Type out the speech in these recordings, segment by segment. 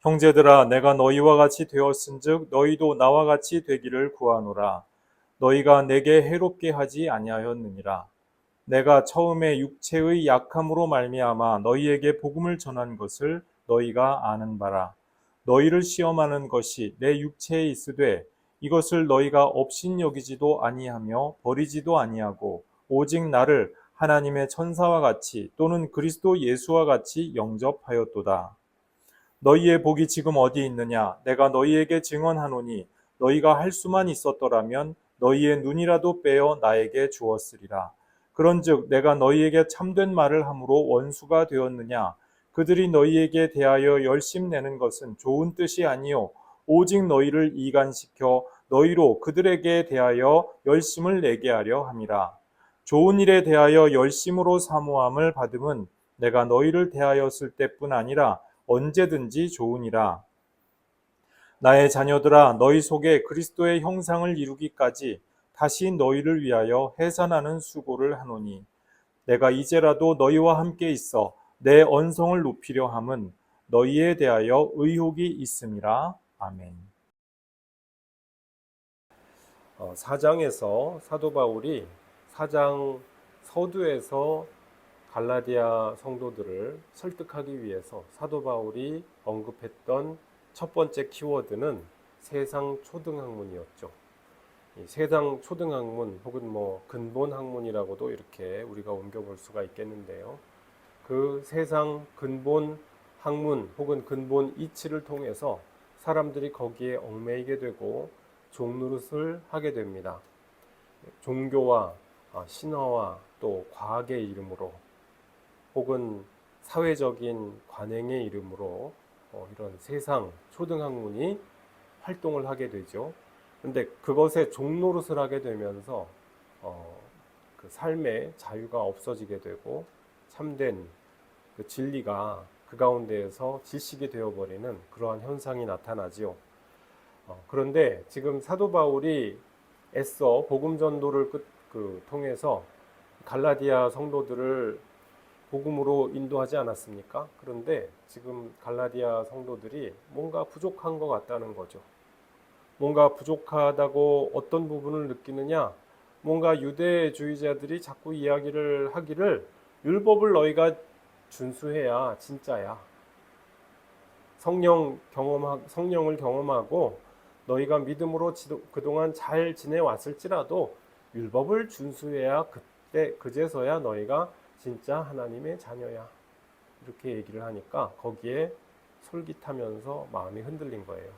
형제들아, 내가 너희와 같이 되었은즉 너희도 나와 같이 되기를 구하노라. 너희가 내게 해롭게 하지 아니하였느니라. 내가 처음에 육체의 약함으로 말미암아 너희에게 복음을 전한 것을 너희가 아는 바라. 너희를 시험하는 것이 내 육체에 있으되 이것을 너희가 업신여기지도 아니하며 버리지도 아니하고 오직 나를 하나님의 천사와 같이 또는 그리스도 예수와 같이 영접하였도다. 너희의 복이 지금 어디 있느냐? 내가 너희에게 증언하노니 너희가 할 수만 있었더라면 너희의 눈이라도 빼어 나에게 주었으리라. 그런즉 내가 너희에게 참된 말을 함으로 원수가 되었느냐? 그들이 너희에게 대하여 열심내는 것은 좋은 뜻이 아니요 오직 너희를 이간시켜 너희로 그들에게 대하여 열심을 내게 하려 함이라. 좋은 일에 대하여 열심으로 사모함을 받음은 내가 너희를 대하였을 때뿐 아니라 언제든지 좋으니라. 나의 자녀들아, 너희 속에 그리스도의 형상을 이루기까지 다시 너희를 위하여 해산하는 수고를 하노니 내가 이제라도 너희와 함께 있어 내 언성을 높이려 함은 너희에 대하여 의혹이 있음이라. 아멘. 4장에서 사도 바울이 4장 서두에서 갈라디아 성도들을 설득하기 위해서 사도 바울이 언급했던 첫 번째 키워드는 세상 초등학문이었죠. 이 세상 초등학문 혹은 근본 학문이라고도 이렇게 우리가 옮겨볼 수가 있겠는데요. 그 세상 근본 학문 혹은 근본 이치를 통해서 사람들이 거기에 얽매이게 되고 종노릇을 하게 됩니다. 종교와 신화와 또 과학의 이름으로 혹은 사회적인 관행의 이름으로 이런 세상 초등학문이 활동을 하게 되죠. 그런데 그것에 종노릇을 하게 되면서 그 삶의 자유가 없어지게 되고 참된 그 진리가 그 가운데에서 질식이 되어버리는 그러한 현상이 나타나지요. 그런데 지금 사도 바울이 애써 복음 전도를 통해서 갈라디아 성도들을 복음으로 인도하지 않았습니까? 그런데 지금 갈라디아 성도들이 뭔가 부족한 것 같다는 거죠. 뭔가 부족하다고 어떤 부분을 느끼느냐? 뭔가 유대주의자들이 자꾸 이야기를 하기를 율법을 너희가 준수해야 진짜야. 성령을 경험하고 너희가 믿음으로 그동안 잘 지내왔을지라도 율법을 준수해야 그제서야 너희가 진짜 하나님의 자녀야. 이렇게 얘기를 하니까 거기에 솔깃하면서 마음이 흔들린 거예요.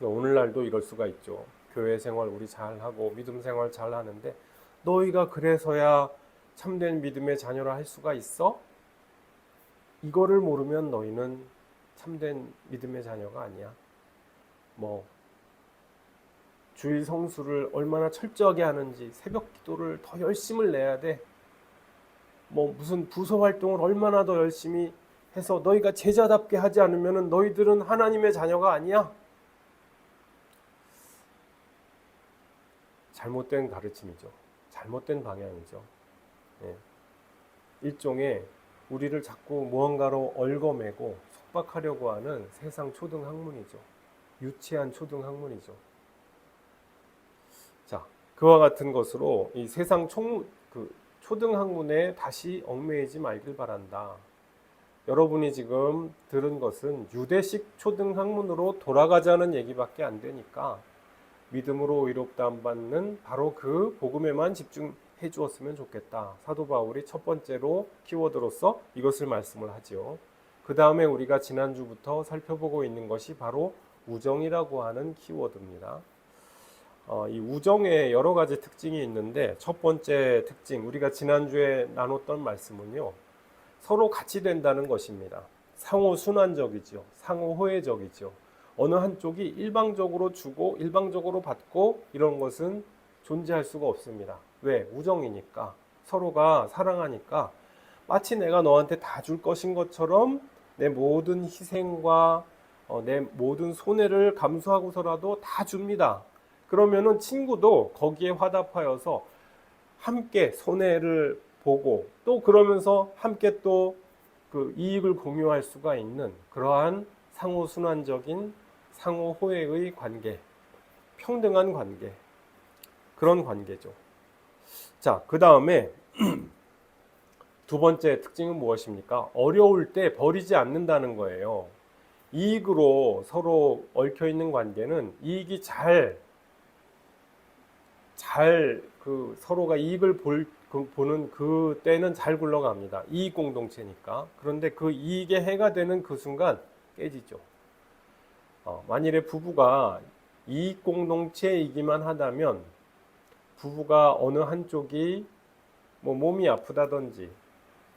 오늘날도 이럴 수가 있죠. 교회 생활 우리 잘하고 믿음 생활 잘하는데 너희가 그래서야 참된 믿음의 자녀라 할 수가 있어? 이거를 모르면 너희는 참된 믿음의 자녀가 아니야. 주일 성수를 얼마나 철저하게 하는지, 새벽 기도를 더 열심을 내야 돼. 무슨 부서 활동을 얼마나 더 열심히 해서 너희가 제자답게 하지 않으면 너희들은 하나님의 자녀가 아니야. 잘못된 가르침이죠. 잘못된 방향이죠. 일종의 우리를 자꾸 무언가로 얽어매고 속박하려고 하는 세상 초등학문이죠. 유치한 초등학문이죠. 자, 그와 같은 것으로 이 세상 초등학문에 다시 얽매이지 말길 바란다. 여러분이 지금 들은 것은 유대식 초등학문으로 돌아가자는 얘기밖에 안 되니까 믿음으로 의롭다함 받는 바로 그 복음에만 집중해 주었으면 좋겠다. 사도 바울이 첫 번째로 키워드로서 이것을 말씀을 하죠. 그 다음에 우리가 지난주부터 살펴보고 있는 것이 바로 우정이라고 하는 키워드입니다. 이 우정에 여러 가지 특징이 있는데 첫 번째 특징, 우리가 지난주에 나눴던 말씀은요, 서로 같이 된다는 것입니다. 상호 순환적이죠. 상호 호혜적이죠. 어느 한쪽이 일방적으로 주고 일방적으로 받고 이런 것은 존재할 수가 없습니다. 왜? 우정이니까. 서로가 사랑하니까 마치 내가 너한테 다 줄 것인 것처럼 내 모든 희생과 내 모든 손해를 감수하고서라도 다 줍니다. 그러면은 친구도 거기에 화답하여서 함께 손해를 보고 또 그러면서 함께 또 그 이익을 공유할 수가 있는 그러한 상호 순환적인 상호 호혜의 관계, 평등한 관계, 그런 관계죠. 자, 그 다음에 두 번째 특징은 무엇입니까? 어려울 때 버리지 않는다는 거예요. 이익으로 서로 얽혀 있는 관계는 이익이 서로가 이익을 보는 그 때는 잘 굴러갑니다. 이익 공동체니까. 그런데 그 이익에 해가 되는 그 순간 깨지죠. 만일에 부부가 이익 공동체이기만 하다면 부부가 어느 한쪽이 뭐 몸이 아프다든지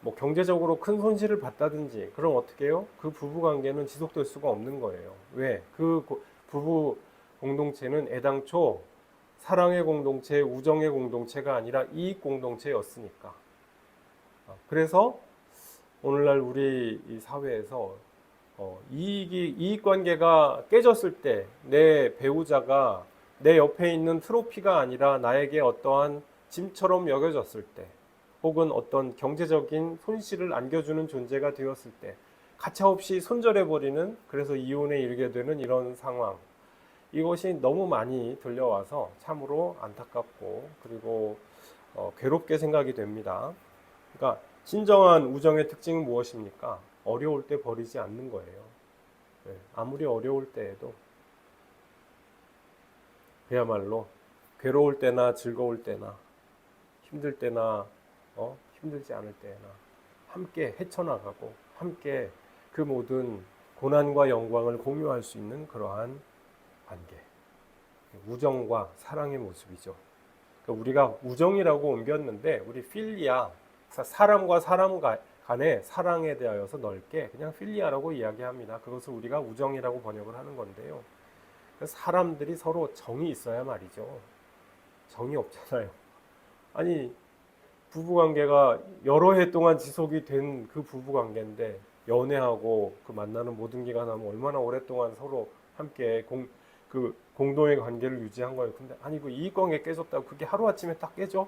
뭐 경제적으로 큰 손실을 봤다든지 그럼 어떻게 해요? 그 부부 관계는 지속될 수가 없는 거예요. 왜? 그 부부 공동체는 애당초 사랑의 공동체, 우정의 공동체가 아니라 이익 공동체였으니까. 그래서 오늘날 우리 이 사회에서 이익 관계가 깨졌을 때 내 배우자가 내 옆에 있는 트로피가 아니라 나에게 어떠한 짐처럼 여겨졌을 때, 혹은 어떤 경제적인 손실을 안겨주는 존재가 되었을 때 가차없이 손절해버리는, 그래서 이혼에 이르게 되는 이런 상황, 이것이 너무 많이 들려와서 참으로 안타깝고 그리고 괴롭게 생각이 됩니다. 그러니까 진정한 우정의 특징은 무엇입니까? 어려울 때 버리지 않는 거예요. 네, 아무리 어려울 때에도 그야말로 괴로울 때나 즐거울 때나 힘들 때나 힘들지 않을 때나 함께 헤쳐나가고 함께 그 모든 고난과 영광을 공유할 수 있는 그러한 관계, 우정과 사랑의 모습이죠. 그러니까 우리가 우정이라고 옮겼는데 우리 필리아, 사람과 사람 간의 사랑에 대하여서 넓게 그냥 필리아라고 이야기합니다. 그것을 우리가 우정이라고 번역을 하는 건데요. 사람들이 서로 정이 있어야 말이죠. 정이 없잖아요. 아니, 부부관계가 여러 해 동안 지속이 된 그 부부관계인데 연애하고 그 만나는 모든 기간 하면 얼마나 오랫동안 서로 함께 공동의 관계를 유지한 거예요. 근데 아니 그 이익관계 깨졌다고 그게 하루아침에 딱 깨져?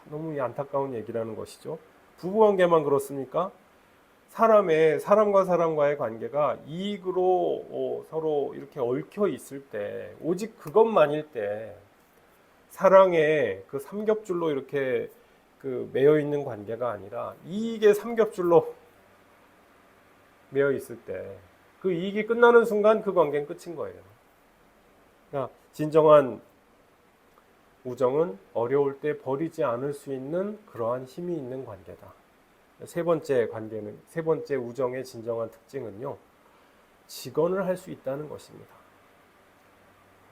너무 안타까운 얘기라는 것이죠. 부부관계만 그렇습니까? 사람과 사람과의 관계가 이익으로 서로 이렇게 얽혀 있을 때, 오직 그것만일 때, 사랑의 그 삼겹줄로 이렇게 매여 있는 관계가 아니라 이익의 삼겹줄로 매여 있을 때, 그 이익이 끝나는 순간 그 관계는 끝인 거예요. 그러니까 진정한 우정은 어려울 때 버리지 않을 수 있는 그러한 힘이 있는 관계다. 세 번째 우정의 진정한 특징은요, 직언을 할 수 있다는 것입니다.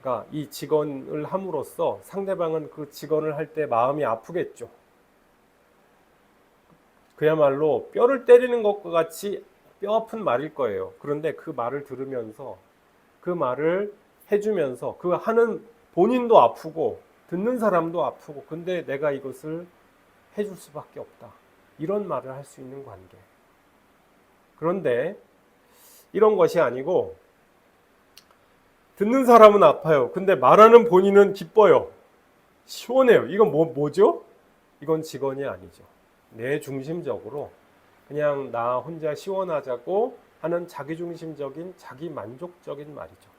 그러니까 이 직언을 함으로써 상대방은 그 직언을 할 때 마음이 아프겠죠. 그야말로 뼈를 때리는 것과 같이 뼈 아픈 말일 거예요. 그런데 그 말을 들으면서, 그 말을 해주면서, 그 하는 본인도 아프고 듣는 사람도 아프고, 근데 내가 이것을 해줄 수밖에 없다, 이런 말을 할 수 있는 관계. 그런데 이런 것이 아니고 듣는 사람은 아파요. 근데 말하는 본인은 기뻐요. 시원해요. 이건 뭐죠? 이건 직언이 아니죠. 내 중심적으로 그냥 나 혼자 시원하자고 하는 자기중심적인 자기 만족적인 말이죠.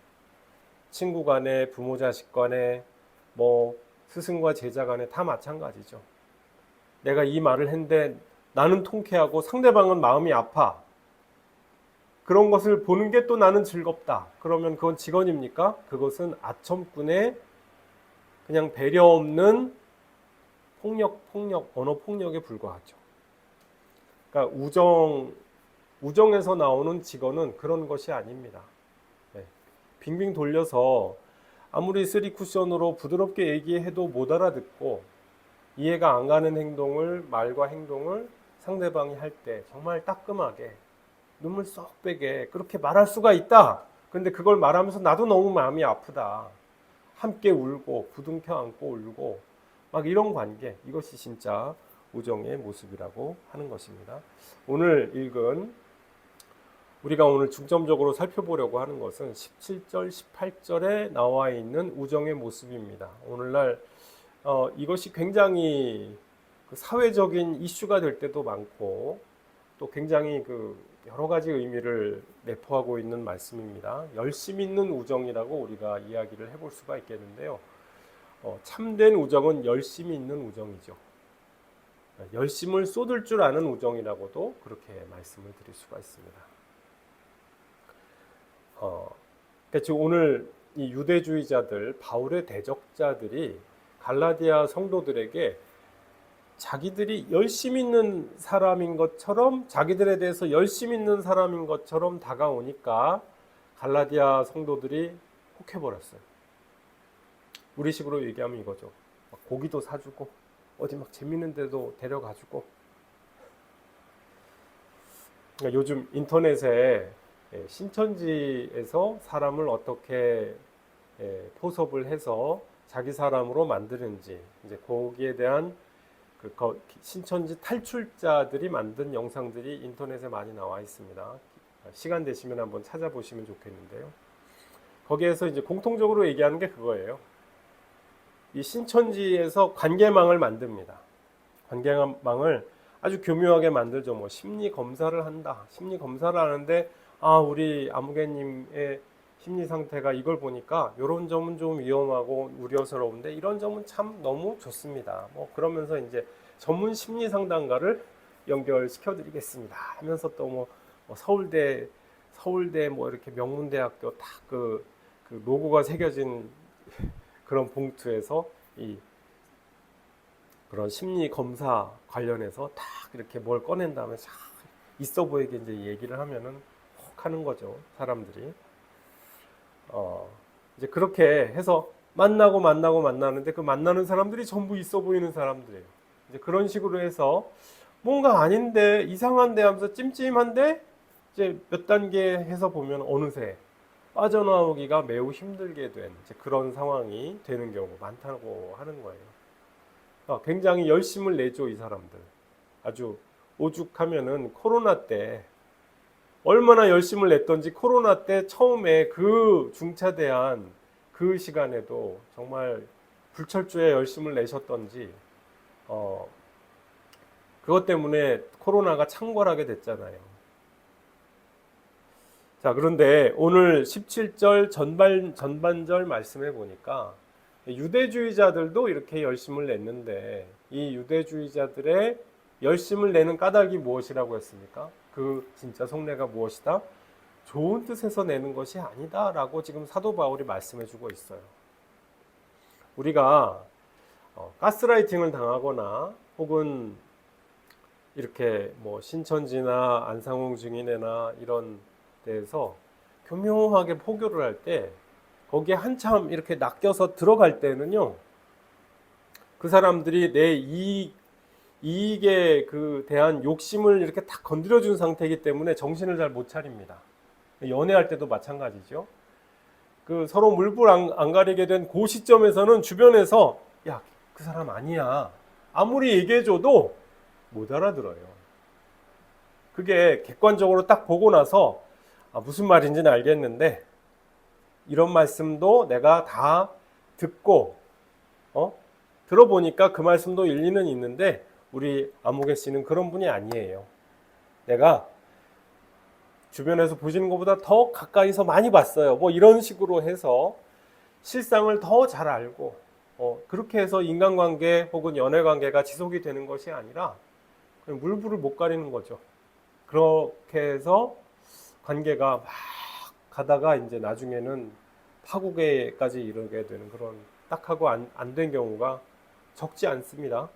친구 간에, 부모 자식 간에, 스승과 제자 간에 다 마찬가지죠. 내가 이 말을 했는데 나는 통쾌하고 상대방은 마음이 아파. 그런 것을 보는 게 또 나는 즐겁다. 그러면 그건 직언입니까? 그것은 아첨꾼의 그냥 배려 없는 언어 폭력에 불과하죠. 그러니까 우정에서 나오는 직언은 그런 것이 아닙니다. 네. 빙빙 돌려서 아무리 3쿠션으로 부드럽게 얘기해도 못 알아듣고 이해가 안 가는 말과 행동을 상대방이 할 때 정말 따끔하게 눈물 쏙 빼게 그렇게 말할 수가 있다. 근데 그걸 말하면서 나도 너무 마음이 아프다. 함께 울고 부둥켜 안고 울고 막 이런 관계, 이것이 진짜 우정의 모습이라고 하는 것입니다. 오늘 읽은, 우리가 오늘 중점적으로 살펴보려고 하는 것은 17절, 18절에 나와 있는 우정의 모습입니다. 오늘날 이것이 굉장히 사회적인 이슈가 될 때도 많고 또 굉장히 여러 가지 의미를 내포하고 있는 말씀입니다. 열심 있는 우정이라고 우리가 이야기를 해볼 수가 있겠는데요. 참된 우정은 열심이 있는 우정이죠. 열심을 쏟을 줄 아는 우정이라고도 그렇게 말씀을 드릴 수가 있습니다. 그러니까 지금 오늘 이 유대주의자들, 바울의 대적자들이 갈라디아 성도들에게 자기들이 열심 있는 사람인 것처럼, 자기들에 대해서 열심 있는 사람인 것처럼 다가오니까 갈라디아 성도들이 혹해버렸어요. 우리식으로 얘기하면 이거죠. 막 고기도 사주고 어디 막 재밌는 데도 데려가주고. 그러니까 요즘 인터넷에 신천지에서 사람을 어떻게 포섭을 해서 자기 사람으로 만드는지, 이제 거기에 대한 신천지 탈출자들이 만든 영상들이 인터넷에 많이 나와 있습니다. 시간 되시면 한번 찾아보시면 좋겠는데요. 거기에서 이제 공통적으로 얘기하는 게 그거예요. 이 신천지에서 관계망을 만듭니다. 관계망을 아주 교묘하게 만들죠. 뭐 심리 검사를 한다. 심리 검사를 하는데 우리 아무개님의 심리 상태가 이걸 보니까 이런 점은 좀 위험하고 우려스러운데 이런 점은 참 너무 좋습니다. 뭐 그러면서 이제 전문 심리 상담가를 연결시켜 드리겠습니다 하면서 또 뭐 서울대 뭐 이렇게 명문대학교 딱 그 로고가 새겨진 그런 봉투에서 이 그런 심리 검사 관련해서 딱 이렇게 뭘 꺼낸 다음에 쫙 있어 보이게 이제 얘기를 하면은 혹 하는 거죠, 사람들이. 이제 그렇게 해서 만나는데 그 만나는 사람들이 전부 있어 보이는 사람들이에요. 이제 그런 식으로 해서 뭔가 아닌데 이상한데 하면서 찜찜한데 이제 몇 단계 해서 보면 어느새 빠져나오기가 매우 힘들게 된 이제 그런 상황이 되는 경우가 많다고 하는 거예요. 굉장히 열심을 내죠, 이 사람들. 아주 오죽하면은 코로나 때 얼마나 열심을 냈던지, 코로나 때 처음에 그 중차대한 그 시간에도 정말 불철주에 열심을 내셨던지, 그것 때문에 코로나가 창궐하게 됐잖아요. 자, 그런데 오늘 17절 전반절 말씀해 보니까 유대주의자들도 이렇게 열심을 냈는데 이 유대주의자들의 열심을 내는 까닭이 무엇이라고 했습니까? 그 진짜 속내가 무엇이다? 좋은 뜻에서 내는 것이 아니다 라고 지금 사도 바울이 말씀해 주고 있어요. 우리가 가스라이팅을 당하거나 혹은 이렇게 뭐 신천지나 안상홍 증인회나 이런 데에서 교묘하게 포교를 할 때 거기에 한참 이렇게 낚여서 들어갈 때는요, 그 사람들이 내 이익에 대한 욕심을 이렇게 딱 건드려 준 상태이기 때문에 정신을 잘 못 차립니다. 연애할 때도 마찬가지죠. 서로 물불 안 가리게 된 그 시점에서는 주변에서 야, 그 사람 아니야 아무리 얘기해줘도 못 알아들어요. 그게 객관적으로 딱 보고 나서 무슨 말인지는 알겠는데 이런 말씀도 내가 다 듣고 들어보니까 그 말씀도 일리는 있는데 우리 아무개 씨는 그런 분이 아니에요. 내가 주변에서 보시는 것보다 더 가까이서 많이 봤어요. 뭐 이런 식으로 해서 실상을 더 잘 알고 그렇게 해서 인간관계 혹은 연애관계가 지속이 되는 것이 아니라 그냥 물불을 못 가리는 거죠. 그렇게 해서 관계가 막 가다가 이제 나중에는 파국에까지 이르게 되는 그런 딱 하고 안 된 경우가 적지 않습니다.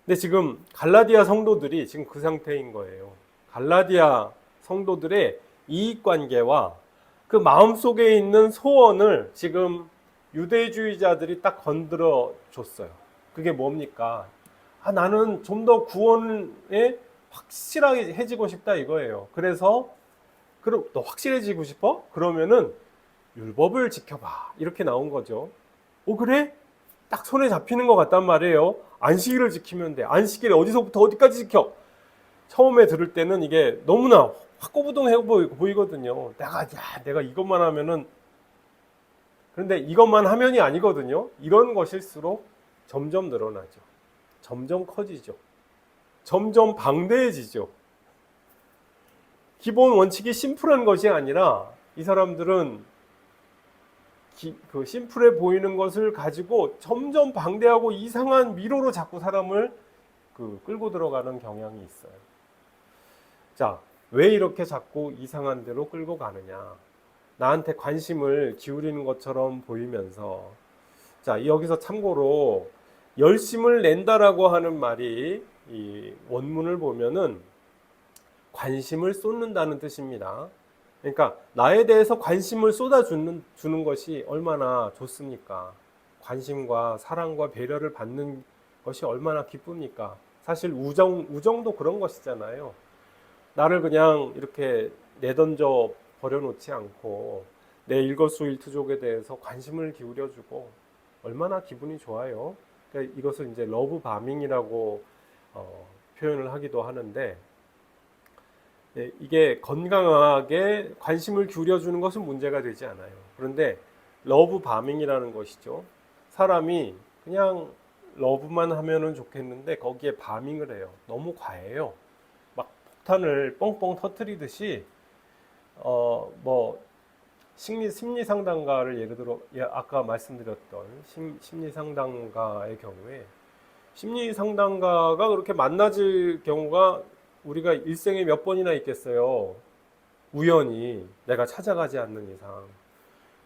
근데 지금 갈라디아 성도들이 지금 그 상태인 거예요. 갈라디아 성도들의 이익관계와 그 마음속에 있는 소원을 지금 유대주의자들이 딱 건드려 줬어요. 그게 뭡니까? 나는 좀 더 구원에 확실하게 해지고 싶다 이거예요. 그래서 너 확실해지고 싶어? 그러면은 율법을 지켜봐. 이렇게 나온 거죠. 그래? 딱 손에 잡히는 것 같단 말이에요. 안식일을 지키면 돼. 안식일에 어디서부터 어디까지 지켜? 처음에 들을 때는 이게 너무나 확고부동해 보이거든요. 내가 이것만 하면은, 그런데 이것만 하면이 아니거든요. 이런 것일수록 점점 늘어나죠. 점점 커지죠. 점점 방대해지죠. 기본 원칙이 심플한 것이 아니라 이 사람들은 그 심플해 보이는 것을 가지고 점점 방대하고 이상한 미로로 자꾸 사람을 끌고 들어가는 경향이 있어요. 자, 왜 이렇게 자꾸 이상한 데로 끌고 가느냐? 나한테 관심을 기울이는 것처럼 보이면서, 자, 여기서 참고로 열심을 낸다라고 하는 말이 이 원문을 보면은 관심을 쏟는다는 뜻입니다. 그러니까 나에 대해서 관심을 쏟아주는 것이 얼마나 좋습니까? 관심과 사랑과 배려를 받는 것이 얼마나 기쁩니까? 사실 우정도 그런 것이잖아요. 나를 그냥 이렇게 내던져 버려놓지 않고 내 일거수일투족에 대해서 관심을 기울여주고 얼마나 기분이 좋아요. 그러니까 이것을 이제 러브 바밍이라고 표현을 하기도 하는데, 이게 건강하게 관심을 기울여주는 것은 문제가 되지 않아요. 그런데 러브 바밍이라는 것이죠. 사람이 그냥 러브만 하면은 좋겠는데 거기에 바밍을 해요. 너무 과해요. 막 폭탄을 뻥뻥 터뜨리듯이 심리 상담가를 예를 들어 아까 말씀드렸던 심리 상담가의 경우에 심리 상담가가 그렇게 만나질 경우가 우리가 일생에 몇 번이나 있겠어요. 우연히 내가 찾아가지 않는 이상.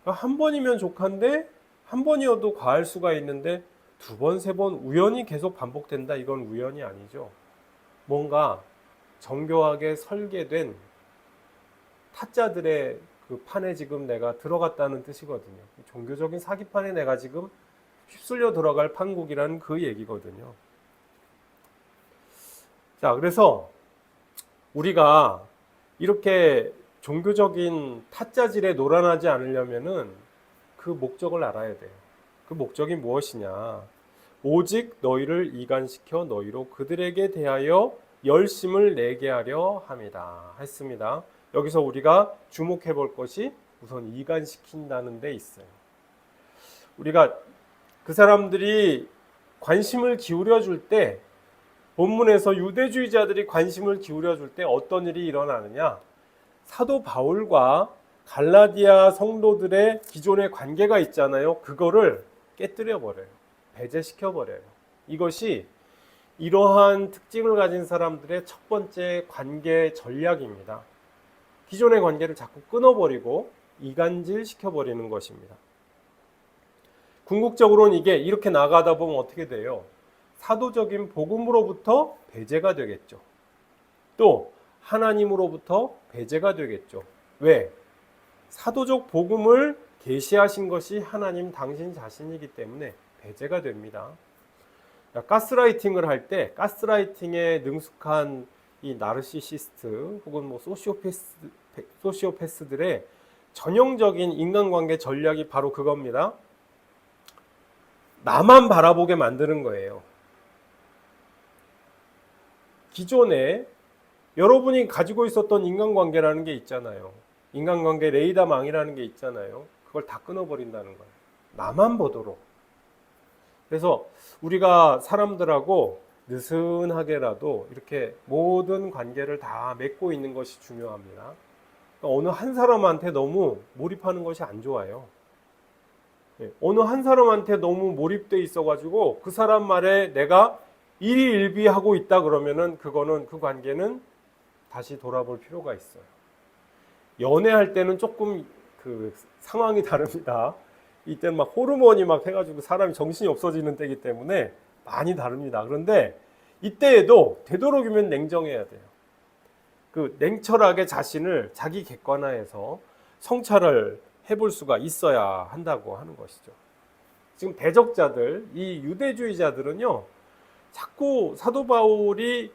한 번이면 족한데 한 번이어도 과할 수가 있는데 두 번, 세 번 우연히 계속 반복된다. 이건 우연이 아니죠. 뭔가 정교하게 설계된 타짜들의 그 판에 지금 내가 들어갔다는 뜻이거든요. 종교적인 사기판에 내가 지금 휩쓸려 들어갈 판국이라는 그 얘기거든요. 자, 그래서 우리가 이렇게 종교적인 타짜질에 놀아나지 않으려면은 그 목적을 알아야 돼요. 그 목적이 무엇이냐? 오직 너희를 이간시켜 너희로 그들에게 대하여 열심을 내게 하려 함이다 했습니다. 여기서 우리가 주목해 볼 것이 우선 이간시킨다는 데 있어요. 우리가 그 사람들이 관심을 기울여 줄 때, 본문에서 유대주의자들이 관심을 기울여 줄 때 어떤 일이 일어나느냐? 사도 바울과 갈라디아 성도들의 기존의 관계가 있잖아요. 그거를 깨뜨려 버려요. 배제시켜 버려요. 이것이 이러한 특징을 가진 사람들의 첫 번째 관계 전략입니다. 기존의 관계를 자꾸 끊어버리고 이간질 시켜버리는 것입니다. 궁극적으로는 이게 이렇게 나가다 보면 어떻게 돼요? 사도적인 복음으로부터 배제가 되겠죠. 또 하나님으로부터 배제가 되겠죠. 왜? 사도적 복음을 계시하신 것이 하나님 당신 자신이기 때문에 배제가 됩니다. 가스라이팅을 할 때 가스라이팅에 능숙한 이 나르시시스트 혹은 뭐 소시오패스들의 전형적인 인간관계 전략이 바로 그겁니다. 나만 바라보게 만드는 거예요. 기존에 여러분이 가지고 있었던 인간관계라는 게 있잖아요. 인간관계 레이더망이라는 게 있잖아요. 그걸 다 끊어버린다는 거예요. 나만 보도록. 그래서 우리가 사람들하고 느슨하게라도 이렇게 모든 관계를 다 맺고 있는 것이 중요합니다. 어느 한 사람한테 너무 몰입하는 것이 안 좋아요. 어느 한 사람한테 너무 몰입돼 있어가지고 그 사람 말에 내가 일희일비하고 있다 그러면은 그거는 그 관계는 다시 돌아볼 필요가 있어요. 연애할 때는 조금 그 상황이 다릅니다. 이때는 막 호르몬이 막 해가지고 사람이 정신이 없어지는 때이기 때문에 많이 다릅니다. 그런데 이때에도 되도록이면 냉정해야 돼요. 그 냉철하게 자신을 자기 객관화해서 성찰을 해볼 수가 있어야 한다고 하는 것이죠. 지금 대적자들, 이 유대주의자들은요, 자꾸 사도 바울이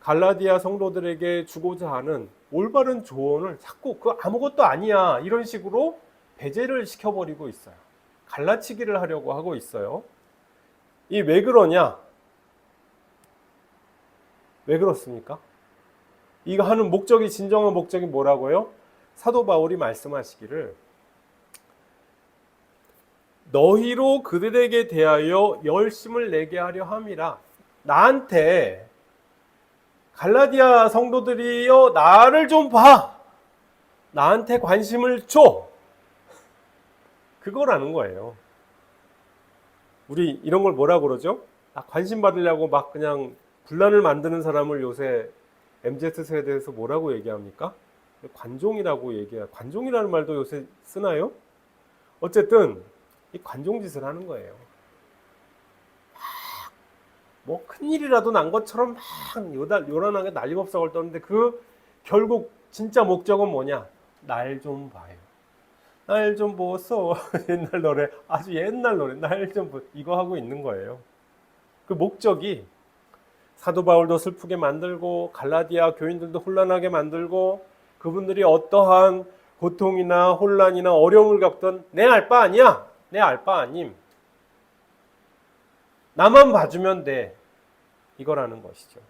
갈라디아 성도들에게 주고자 하는 올바른 조언을 자꾸 그 아무것도 아니야 이런 식으로 배제를 시켜버리고 있어요. 갈라치기를 하려고 하고 있어요. 이 왜 그러냐? 왜 그렇습니까? 이거 하는 목적이, 진정한 목적이 뭐라고요? 사도 바울이 말씀하시기를 너희로 그들에게 대하여 열심을 내게 하려 함이라. 나한테 갈라디아 성도들이여 나를 좀 봐. 나한테 관심을 줘. 그거라는 거예요. 우리 이런 걸 뭐라 그러죠? 관심 받으려고 막 그냥 분란을 만드는 사람을 요새 MZ세대에서 뭐라고 얘기합니까? 관종이라고 얘기해요. 관종이라는 말도 요새 쓰나요? 어쨌든 이 관종짓을 하는 거예요. 뭐 큰일이라도 난 것처럼 막 요란하게 난리법석을 떠는데 그 결국 진짜 목적은 뭐냐? 날 좀 봐요. 날 좀 보소. 옛날 노래, 아주 옛날 노래, 날 좀 보. 이거 하고 있는 거예요. 그 목적이 사도 바울도 슬프게 만들고 갈라디아 교인들도 혼란하게 만들고 그분들이 어떠한 고통이나 혼란이나 어려움을 겪던 내 알 바 아니야. 내 알 바 아님. 나만 봐주면 돼. 이거라는 것이죠.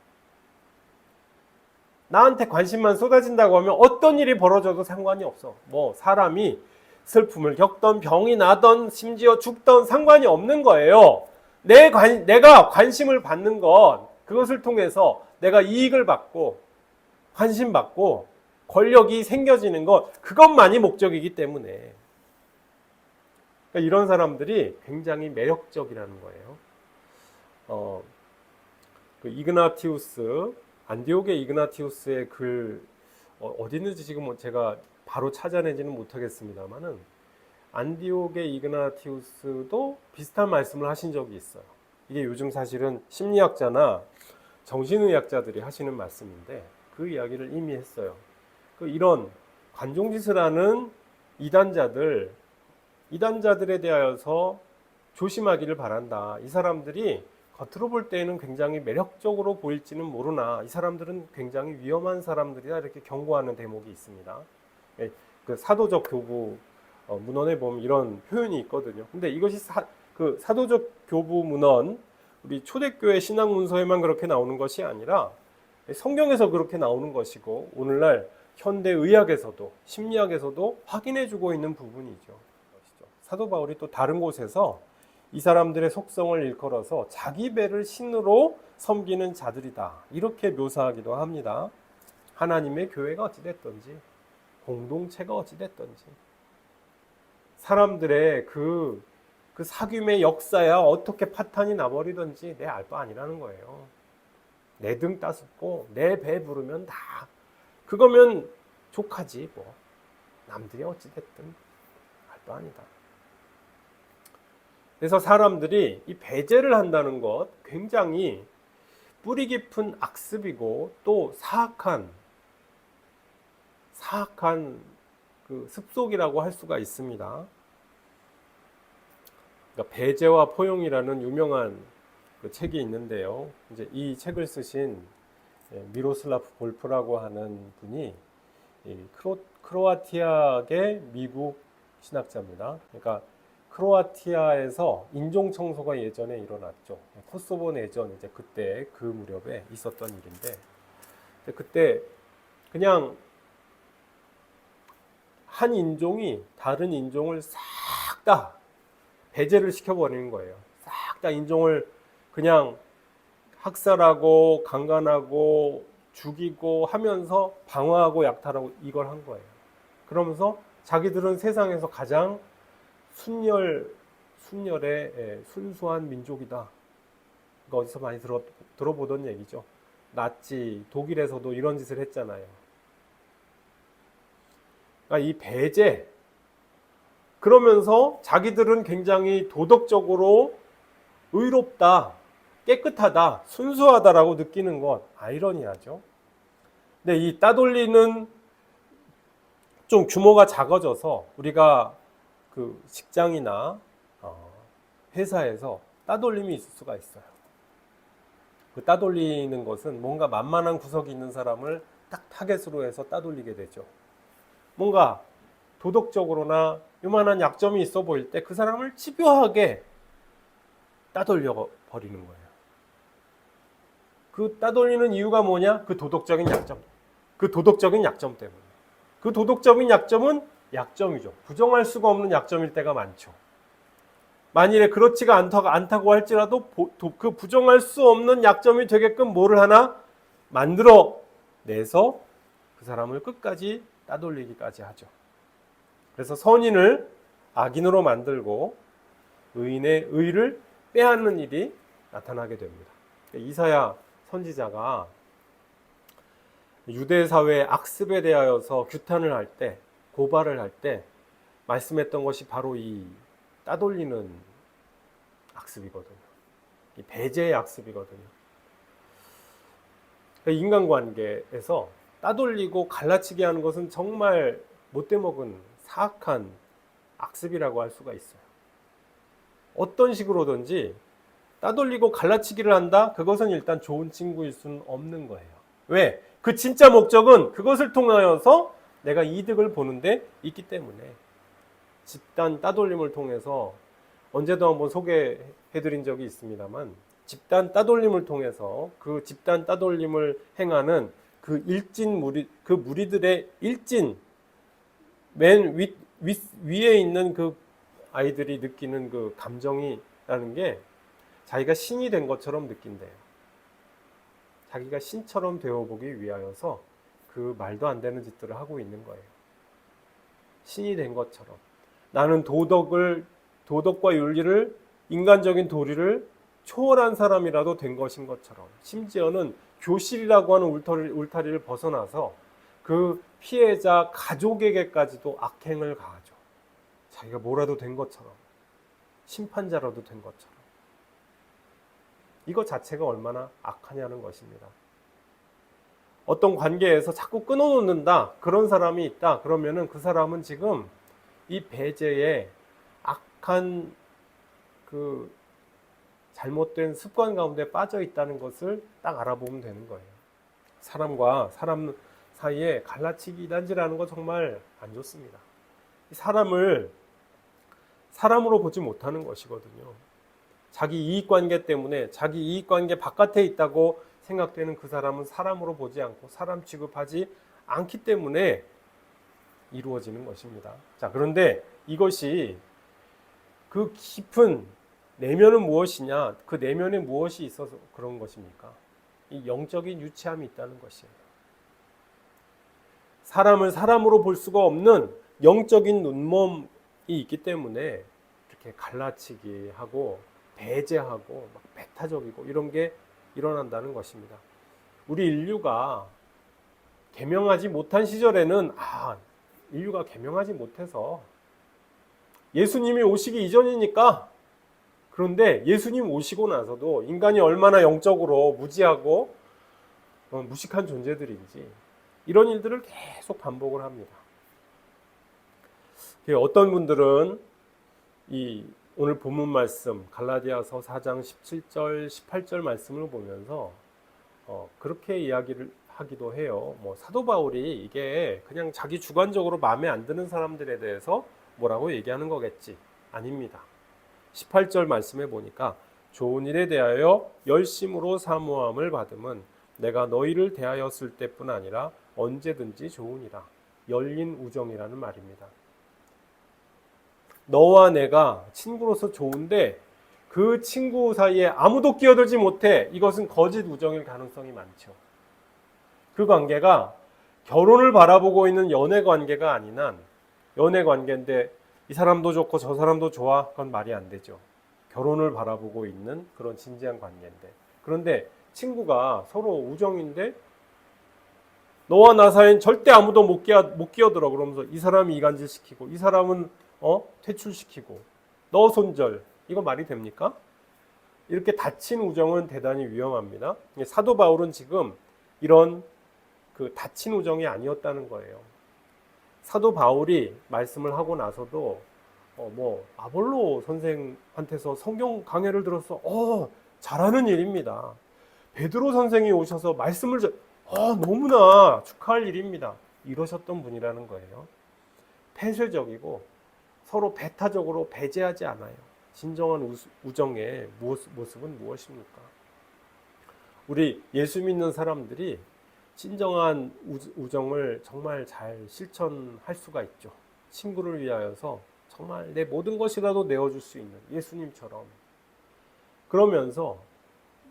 나한테 관심만 쏟아진다고 하면 어떤 일이 벌어져도 상관이 없어. 뭐 사람이 슬픔을 겪던 병이 나던 심지어 죽던 상관이 없는 거예요. 내가 관심을 받는 건 그것을 통해서 내가 이익을 받고 관심 받고 권력이 생겨지는 것 그것만이 목적이기 때문에 그러니까 이런 사람들이 굉장히 매력적이라는 거예요. 그 이그나티우스 안디옥의 이그나티우스의 글 어디 있는지 지금 제가 바로 찾아내지는 못하겠습니다만은 안디옥의 이그나티우스도 비슷한 말씀을 하신 적이 있어요. 이게 요즘 사실은 심리학자나 정신의학자들이 하시는 말씀인데 그 이야기를 이미 했어요. 그 이런 관종짓을 하는 이단자들에 대하여서 조심하기를 바란다. 이 사람들이 겉으로 볼 때에는 굉장히 매력적으로 보일지는 모르나 이 사람들은 굉장히 위험한 사람들이다 이렇게 경고하는 대목이 있습니다. 그 사도적 교부 문헌에 보면 이런 표현이 있거든요. 근데 이것이 그 사도적 교부 문헌 우리 초대교회 신앙 문서에만 그렇게 나오는 것이 아니라 성경에서 그렇게 나오는 것이고 오늘날 현대 의학에서도 심리학에서도 확인해주고 있는 부분이죠. 사도 바울이 또 다른 곳에서 이 사람들의 속성을 일컬어서 자기 배를 신으로 섬기는 자들이다 이렇게 묘사하기도 합니다. 하나님의 교회가 어찌됐든지 공동체가 어찌됐든지 사람들의 그 사귐의 역사야 어떻게 파탄이 나버리든지 내 알 바 아니라는 거예요. 내 등 따숩고 내 배 부르면 다 그거면 족하지 뭐 남들이 어찌됐든 알 바 아니다. 그래서 사람들이 이 배제를 한다는 것 굉장히 뿌리 깊은 악습이고 또 사악한 그 습속이라고 할 수가 있습니다. 그러니까 배제와 포용이라는 유명한 그 책이 있는데요. 이제 이 책을 쓰신 미로슬라프 볼프라고 하는 분이 크로아티아계 미국 신학자입니다. 그러니까 크로아티아에서 인종 청소가 예전에 일어났죠. 코소보 내전 이제 그때 그 무렵에 있었던 일인데 그때 그냥 한 인종이 다른 인종을 싹 다 배제를 시켜버리는 거예요. 싹 다 인종을 그냥 학살하고 강간하고 죽이고 하면서 방어하고 약탈하고 이걸 한 거예요. 그러면서 자기들은 세상에서 가장 순열의 순수한 민족이다. 이거 어디서 많이 들어보던 얘기죠. 나치, 독일에서도 이런 짓을 했잖아요. 그러니까 이 배제, 그러면서 자기들은 굉장히 도덕적으로 의롭다, 깨끗하다, 순수하다라고 느끼는 것 아이러니하죠. 근데 이 따돌리는 좀 규모가 작아져서 우리가 그 직장이나 회사에서 따돌림이 있을 수가 있어요. 그 따돌리는 것은 뭔가 만만한 구석이 있는 사람을 딱 타겟으로 해서 따돌리게 되죠. 뭔가 도덕적으로나 요만한 약점이 있어 보일 때 그 사람을 집요하게 따돌려 버리는 거예요. 그 따돌리는 이유가 뭐냐? 그 도덕적인 약점. 그 도덕적인 약점 때문에. 그 도덕적인 약점은 약점이죠. 부정할 수가 없는 약점일 때가 많죠. 만일에 그렇지가 않다고 할지라도 그 부정할 수 없는 약점이 되게끔 뭐를 하나 만들어 내서 그 사람을 끝까지 따돌리기까지 하죠. 그래서 선인을 악인으로 만들고 의인의 의를 빼앗는 일이 나타나게 됩니다. 이사야 선지자가 유대 사회의 악습에 대하여서 규탄을 할 때, 고발을 할 때 말씀했던 것이 바로 이 따돌리는 악습이거든요. 이 배제의 악습이거든요. 인간관계에서 따돌리고 갈라치게 하는 것은 정말 못돼 먹은 사악한 악습이라고 할 수가 있어요. 어떤 식으로든지 따돌리고 갈라치기를 한다? 그것은 일단 좋은 친구일 수는 없는 거예요. 왜? 그 진짜 목적은 그것을 통하여서 내가 이득을 보는데 있기 때문에 집단 따돌림을 통해서 언제도 한번 소개해드린 적이 있습니다만 집단 따돌림을 통해서 그 집단 따돌림을 행하는 그 그 무리들의 일진 맨 위에 있는 그 아이들이 느끼는 그 감정이라는 게 자기가 신이 된 것처럼 느낀대요. 자기가 신처럼 되어보기 위하여서 그 말도 안 되는 짓들을 하고 있는 거예요. 신이 된 것처럼. 나는 도덕과 윤리를, 인간적인 도리를 초월한 사람이라도 된 것인 것처럼. 심지어는 교실이라고 하는 울타리를 벗어나서 그 피해자 가족에게까지도 악행을 가하죠. 자기가 뭐라도 된 것처럼. 심판자라도 된 것처럼. 이거 자체가 얼마나 악하냐는 것입니다. 어떤 관계에서 자꾸 끊어놓는다, 그런 사람이 있다, 그러면은 그 사람은 지금 이 배제의 악한 그 잘못된 습관 가운데 빠져 있다는 것을 딱 알아보면 되는 거예요. 사람과 사람 사이에 갈라치기 이단질하는 거 정말 안 좋습니다. 사람을 사람으로 보지 못하는 것이거든요. 자기 이익관계 때문에 자기 이익관계 바깥에 있다고 생각되는 그 사람은 사람으로 보지 않고 사람 취급하지 않기 때문에 이루어지는 것입니다. 자, 그런데 이것이 그 깊은 내면은 무엇이냐? 그 내면에 무엇이 있어서 그런 것입니까? 이 영적인 유치함이 있다는 것이에요. 사람을 사람으로 볼 수가 없는 영적인 눈몸이 있기 때문에 이렇게 갈라치기 하고 배제하고 막 배타적이고 이런 게 일어난다는 것입니다. 우리 인류가 계명하지 못한 시절에는 인류가 계명하지 못해서 예수님이 오시기 이전이니까. 그런데 예수님 오시고 나서도 인간이 얼마나 영적으로 무지하고 무식한 존재들인지 이런 일들을 계속 반복을 합니다. 어떤 분들은 오늘 본문 말씀 갈라디아서 4장 17절 18절 말씀을 보면서 그렇게 이야기를 하기도 해요. 사도 바울이 이게 그냥 자기 주관적으로 마음에 안 드는 사람들에 대해서 뭐라고 얘기하는 거겠지. 아닙니다. 18절 말씀에 보니까 좋은 일에 대하여 열심으로 사모함을 받음은 내가 너희를 대하였을 때뿐 아니라 언제든지 좋으니라. 열린 우정이라는 말입니다. 너와 내가 친구로서 좋은데 그 친구 사이에 아무도 끼어들지 못해. 이것은 거짓 우정일 가능성이 많죠. 그 관계가 결혼을 바라보고 있는 연애 관계가 아닌 한 연애 관계인데 이 사람도 좋고 저 사람도 좋아. 그건 말이 안 되죠. 결혼을 바라보고 있는 그런 진지한 관계인데. 그런데 친구가 서로 우정인데 너와 나 사이엔 절대 아무도 못 끼어들어. 그러면서 이 사람이 이간질 시키고 이 사람은 퇴출시키고 너 손절. 이거 말이 됩니까? 이렇게 닫힌 우정은 대단히 위험합니다. 사도 바울은 지금 이런 그 닫힌 우정이 아니었다는 거예요. 사도 바울이 말씀을 하고 나서도 아볼로 선생한테서 성경 강해를 들어서 잘하는 일입니다. 베드로 선생이 오셔서 말씀을 너무나 축하할 일입니다. 이러셨던 분이라는 거예요. 폐쇄적이고 서로 배타적으로 배제하지 않아요. 진정한 우정의 모습은 무엇입니까? 우리 예수 믿는 사람들이 진정한 우정을 정말 잘 실천할 수가 있죠. 친구를 위하여서 정말 내 모든 것이라도 내어줄 수 있는 예수님처럼. 그러면서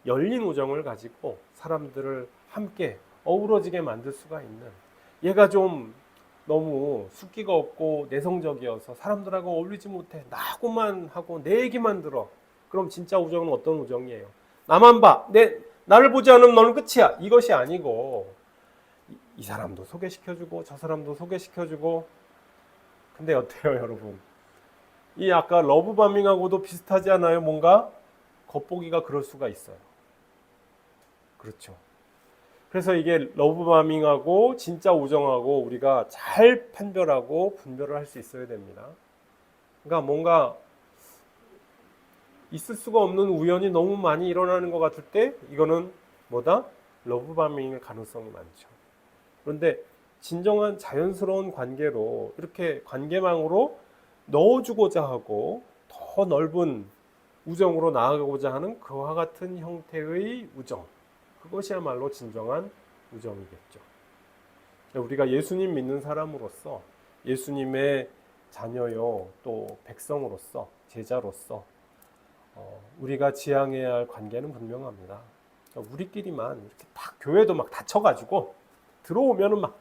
열린 우정을 가지고 사람들을 함께 어우러지게 만들 수가 있는, 얘가 좀 너무 숫기가 없고 내성적이어서 사람들하고 어울리지 못해, 나하고만 하고 내 얘기만 들어. 그럼 진짜 우정은 어떤 우정이에요? 나만 봐, 나를 보지 않으면 너는 끝이야, 이것이 아니고 이 사람도 소개시켜주고 저 사람도 소개시켜주고. 근데 어때요 여러분? 이 아까 러브바밍하고도 비슷하지 않아요? 뭔가 겉보기가 그럴 수가 있어요. 그렇죠. 그래서 이게 러브바밍하고 진짜 우정하고 우리가 잘 판별하고 분별을 할 수 있어야 됩니다. 그러니까 뭔가 있을 수가 없는 우연이 너무 많이 일어나는 것 같을 때 이거는 뭐다? 러브바밍일 가능성이 많죠. 그런데 진정한 자연스러운 관계로 이렇게 관계망으로 넣어주고자 하고 더 넓은 우정으로 나아가고자 하는 그와 같은 형태의 우정, 그것이야말로 진정한 우정이겠죠. 우리가 예수님 믿는 사람으로서, 예수님의 자녀요 또 백성으로서, 제자로서 우리가 지향해야 할 관계는 분명합니다. 우리끼리만 이렇게 딱 교회도 막 닫혀가지고 들어오면은 막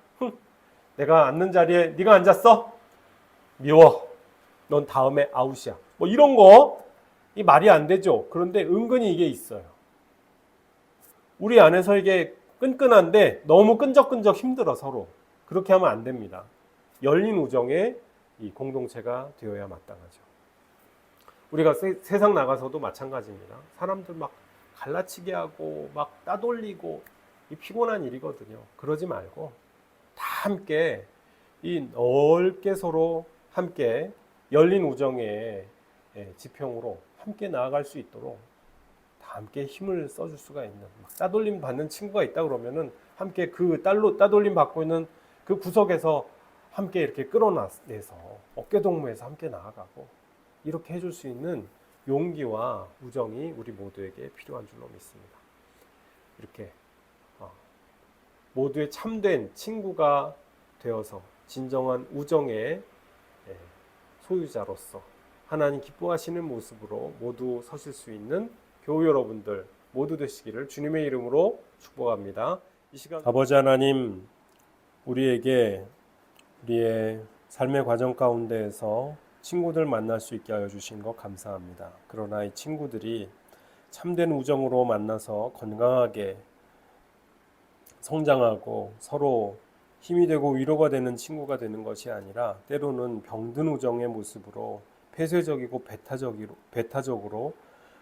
내가 앉는 자리에 네가 앉았어? 미워. 넌 다음에 아웃이야. 뭐 이런 거, 이 말이 안 되죠. 그런데 은근히 이게 있어요. 우리 안에서 이게 끈끈한데 너무 끈적끈적 힘들어 서로. 그렇게 하면 안 됩니다. 열린 우정의 이 공동체가 되어야 마땅하죠. 우리가 세상 나가서도 마찬가지입니다. 사람들 막 갈라치게 하고 막 따돌리고 이 피곤한 일이거든요. 그러지 말고 다 함께 이 넓게 서로 함께 열린 우정의 지평으로 함께 나아갈 수 있도록 다 함께 힘을 써줄 수가 있는, 막 따돌림 받는 친구가 있다 그러면은 함께 그 따돌림 받고 있는 그 구석에서 함께 이렇게 끌어내서 어깨동무해서 함께 나아가고 이렇게 해줄 수 있는 용기와 우정이 우리 모두에게 필요한 줄로 믿습니다. 이렇게 모두의 참된 친구가 되어서 진정한 우정의 소유자로서 하나님 기뻐하시는 모습으로 모두 서실 수 있는 교우 여러분들 모두 되시기를 주님의 이름으로 축복합니다. 이 시간 아버지 하나님, 우리에게 우리의 삶의 과정 가운데에서 친구들 만날 수 있게 하여 주신 것 감사합니다. 그러나 이 친구들이 참된 우정으로 만나서 건강하게 성장하고 서로 힘이 되고 위로가 되는 친구가 되는 것이 아니라 때로는 병든 우정의 모습으로 폐쇄적이고 배타적으로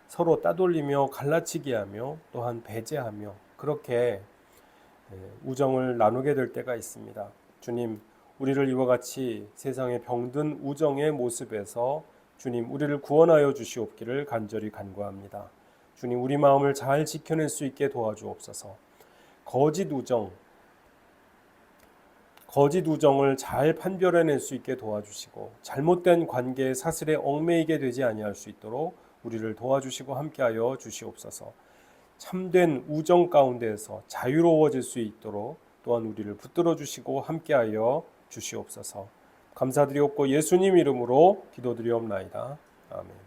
서로 따돌리며 갈라치기 하며 또한 배제하며 그렇게 우정을 나누게 될 때가 있습니다. 주님, 우리를 이와 같이 세상의 병든 우정의 모습에서 주님, 우리를 구원하여 주시옵기를 간절히 간구합니다. 주님, 우리 마음을 잘 지켜낼 수 있게 도와주옵소서. 거짓 우정을 잘 판별해낼 수 있게 도와주시고 잘못된 관계의 사슬에 얽매이게 되지 아니할 수 있도록 우리를 도와주시고 함께하여 주시옵소서. 참된 우정 가운데에서 자유로워질 수 있도록 또한 우리를 붙들어 주시고 함께하여 주시옵소서. 감사드리옵고 예수님 이름으로 기도드리옵나이다. 아멘.